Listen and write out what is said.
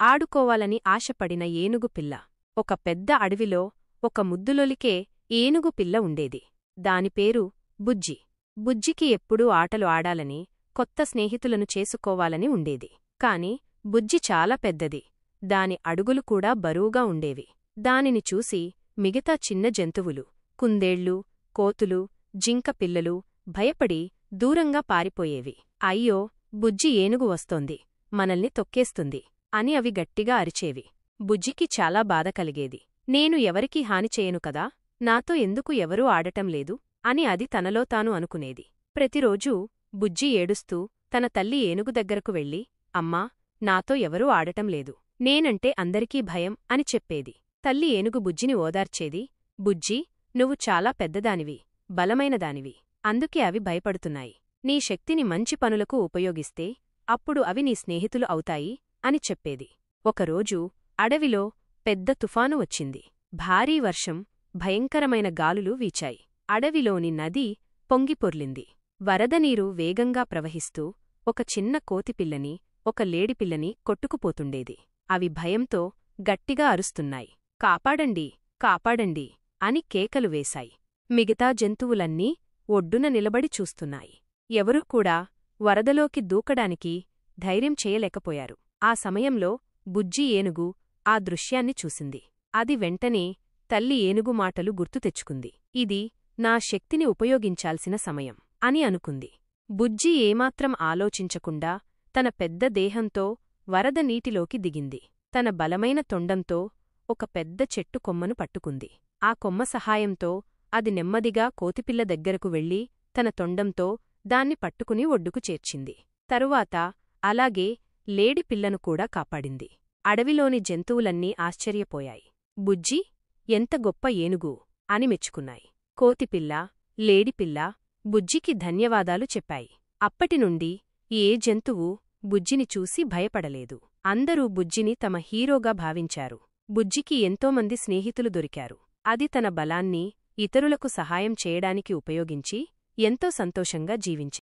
ఆడుకోవాలని ఆశపడిన ఏనుగుపిల్ల. ఒక పెద్ద అడవిలో ఒక ముద్దులొలికే ఏనుగుపిల్ల ఉండేది. దానిపేరు బుజ్జి. బుజ్జికి ఎప్పుడూ ఆటలు ఆడాలని, కొత్త స్నేహితులను చేసుకోవాలని ఉండేది. కాని బుజ్జి చాలా పెద్దది. దాని అడుగులు కూడా బరువుగా ఉండేవి. దానిని చూసి మిగతా చిన్న జంతువులు, కుందేళ్లు, కోతులు, జింక పిల్లలు భయపడి దూరంగా పారిపోయేవి. అయ్యో, బుజ్జి ఏనుగు వస్తోంది, మనల్ని తొక్కేస్తుంది అని అవి గట్టిగా అరిచేవి. బుజ్జికి చాలా బాధ కలిగేది. నేను ఎవరికీ హాని చేయను కదా, నాతో ఎందుకు ఎవరూ ఆడటంలేదు అని అది తనలో తాను అనుకునేది. ప్రతిరోజూ బుజ్జి ఏడుస్తూ తన తల్లి ఏనుగు దగ్గరకు వెళ్ళి, అమ్మా, నాతో ఎవరూ ఆడటంలేదు, నేనంటే అందరికీ భయం అని చెప్పేది. తల్లి ఏనుగు బుజ్జిని ఓదార్చేది. బుజ్జీ, నువ్వు చాలా పెద్దదానివి, బలమైనదానివి, అందుకే అవి భయపడుతున్నాయి. నీ శక్తిని మంచి పనులకు ఉపయోగిస్తే అప్పుడు అవి నీ స్నేహితులు అవుతాయి అని చెప్పేది. ఒకరోజు అడవిలో పెద్ద తుఫాను వచ్చింది. భారీ వర్షం, భయంకరమైన గాలులు వీచాయి. అడవిలోని నది పొంగిపొర్లింది. వరదనీరు వేగంగా ప్రవహిస్తూ ఒక చిన్న కోతిపిల్లని, ఒక లేడిపిల్లని కొట్టుకుపోతుండేది. అవి భయంతో గట్టిగా అరుస్తున్నాయి. కాపాడండి, కాపాడండి అని కేకలు వేశాయి. మిగతా జంతువులన్నీ ఒడ్డున నిలబడి చూస్తున్నాయి. ఎవరూ కూడా వరదలోకి దూకడానికి ధైర్యం చేయలేకపోయారు. ఆ సమయంలో బుజ్జి ఏనుగు ఆ దృశ్యాన్ని చూసింది. అది వెంటనే తల్లి ఏనుగు మాటలు గుర్తు తెచ్చుకుంది. ఇది నా శక్తిని ఉపయోగించాల్సిన సమయం అని అనుకుంది. బుజ్జి ఏమాత్రం ఆలోచించకుండా తన పెద్ద దేహంతో వరద నీటిలోకి దిగింది. తన బలమైన తొండంతో ఒక పెద్ద చెట్టు కొమ్మను పట్టుకుంది. ఆ కొమ్మ సహాయంతో అది నెమ్మదిగా కోతిపిల్ల దగ్గరకు వెళ్లి తన తొండంతో దాన్ని పట్టుకుని ఒడ్డుకు చేర్చింది. తరువాత అలాగే లేడిపిల్లను కూడా కాపాడింది. అడవిలోని జంతువులన్నీ ఆశ్చర్యపోయాయి. బుజ్జి ఎంత గొప్ప ఏనుగు అని మెచ్చుకున్నాయి. కోతిపిల్ల, లేడిపిల్ల బుజ్జికి ధన్యవాదాలు చెప్పాయి. అప్పటినుండి ఏ జంతువు బుజ్జిని చూసి భయపడలేదు. అందరూ బుజ్జిని తమ హీరోగా భావించారు. బుజ్జికి ఎంతోమంది స్నేహితులు దొరికారు. అది తన బలాన్ని ఇతరులకు సహాయం చేయడానికి ఉపయోగించి ఎంతో సంతోషంగా జీవించింది.